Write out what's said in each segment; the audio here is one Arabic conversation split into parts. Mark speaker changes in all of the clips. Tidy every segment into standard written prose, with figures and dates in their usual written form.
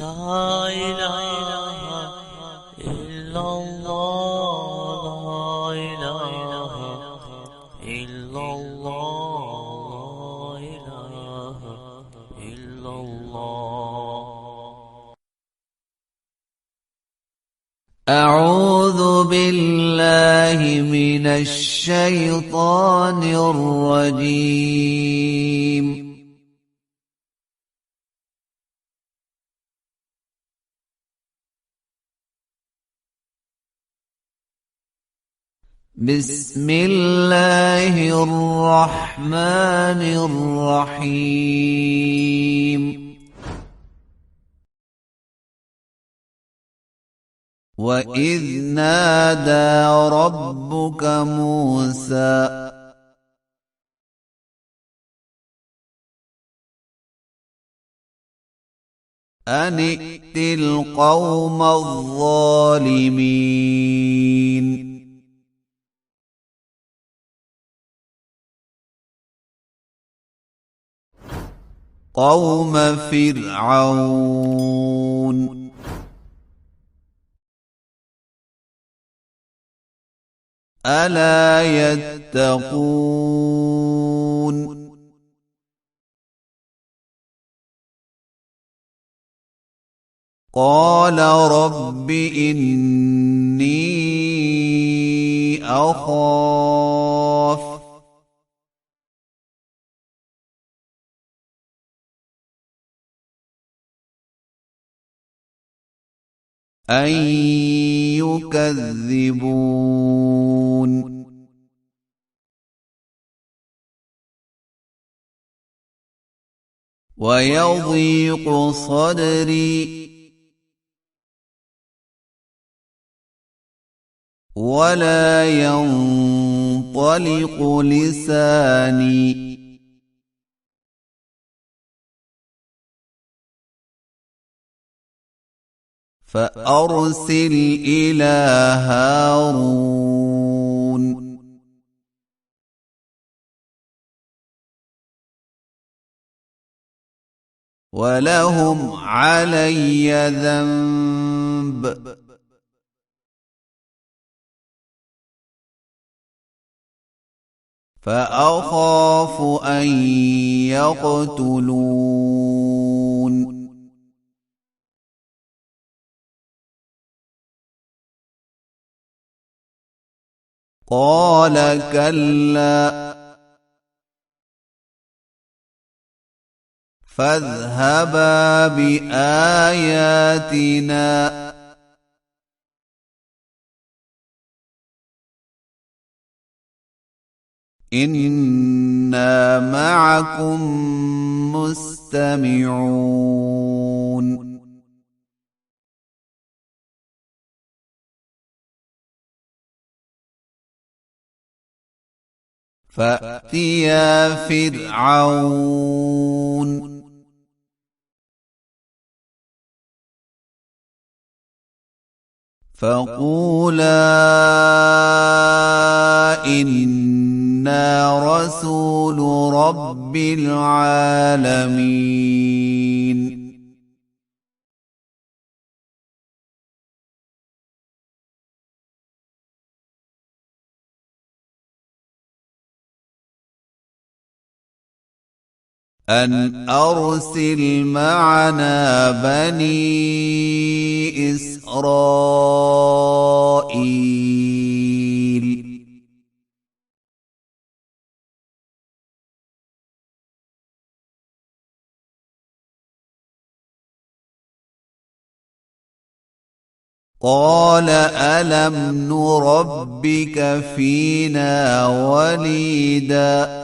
Speaker 1: لا إله إلا الله، لا إله إلا الله، لا إله إلا الله.
Speaker 2: أعوذ بالله من الشيطان الرجيم. بسم الله الرحمن الرحيم. وإذ نادى ربك موسى أن ائت القوم الظالمين. قوم فرعون ألا يتقون قال رب إني أخاف أن يكذبون ويضيق صدري ولا ينطلق لساني فأرسل إلى هارون ولهم علي ذنب فأخاف أن يقتلون قال كلا فاذهبا بآياتنا إنا معكم مستمعون فأتيا فرعون فقولا إنا رسول رب العالمين أن أرسل معنا بني إسرائيل قال ألم نربك فينا وليدا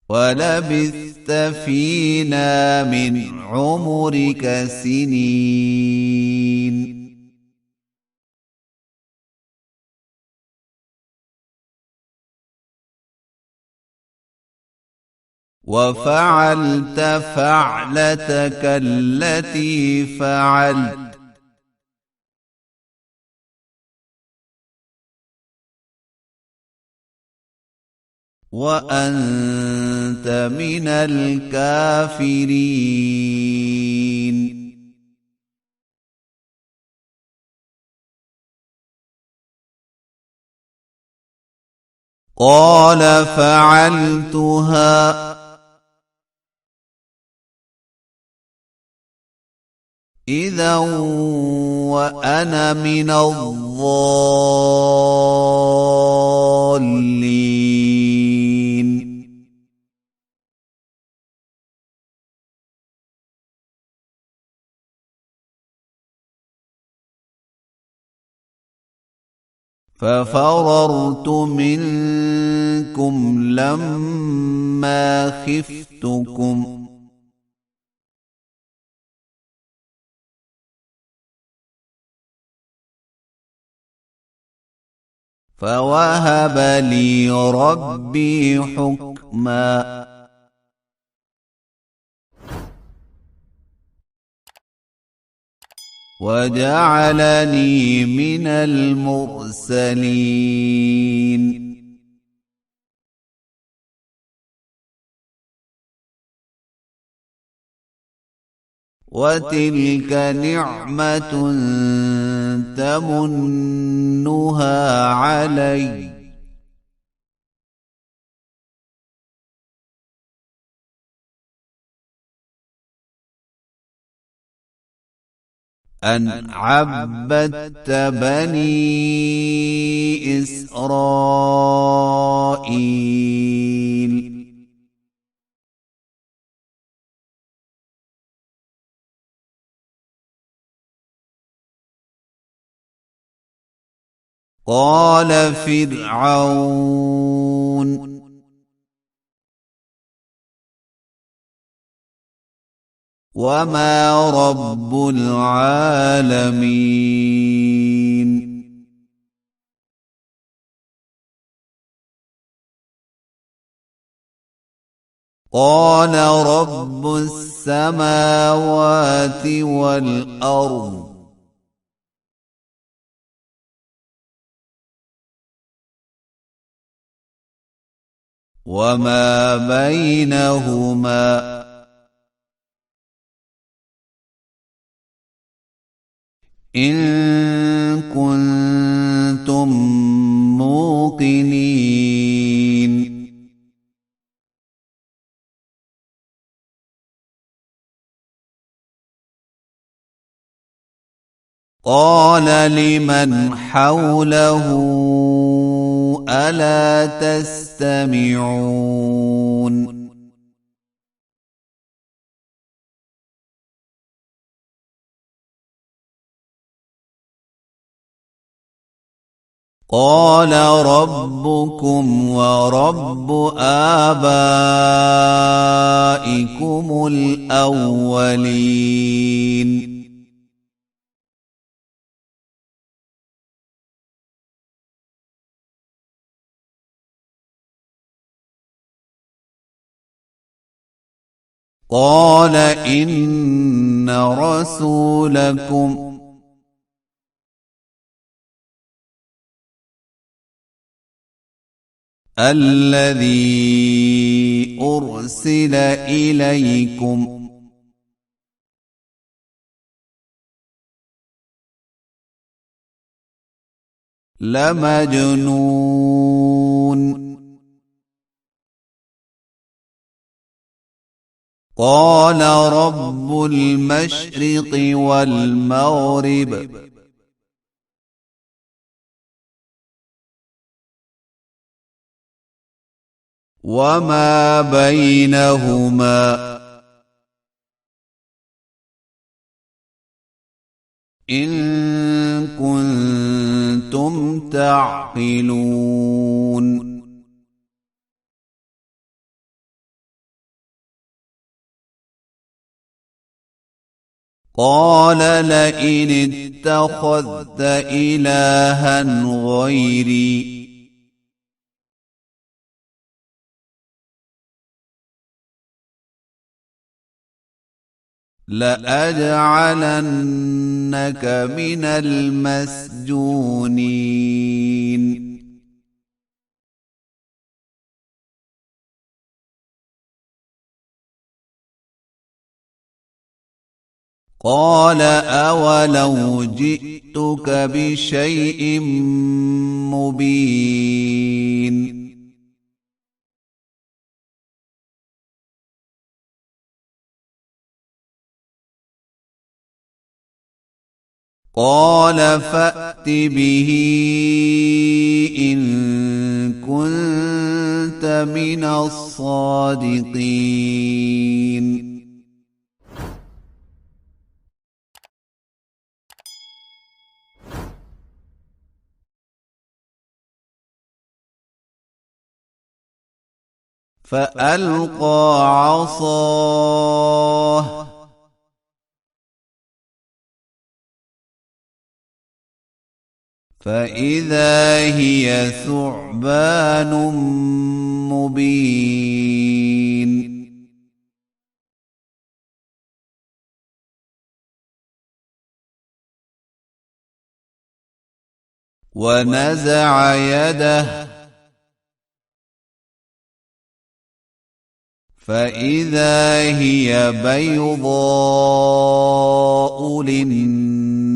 Speaker 2: ولبثت فينا من عمرك سنين وفعلت فعلتك التي فعلت وأنت من الكافرين. قال فعلتها إذا وأنا من الضالين. ففررت منكم لما خفتكم فوهب لي ربي حكما وجعلني من المرسلين. وتلك نعمة تمنها علي أن عبدت بني إسرائيل. قال فرعون وما رب العالمين. قال رب السماوات والأرض وما بينهما إن كنتم موقنين. قال لمن حوله ألا تستمعون. قال ربكم ورب آبائكم الأولين. قال إن رسولكم الذي أرسل إليكم لمجنون. قال رب المشرق والمغرب وما بينهما إن كنتم تعقلون. قال لئن اتخذت إلها غيري لأجعلنك من المسجونين. قال أولو جئتك بشيء مبين قال فأت به إن كنت من الصادقين فألقى عصاه فإذا هي ثعبان مبين ونزع يده فإذا هي بيضاء للناظرين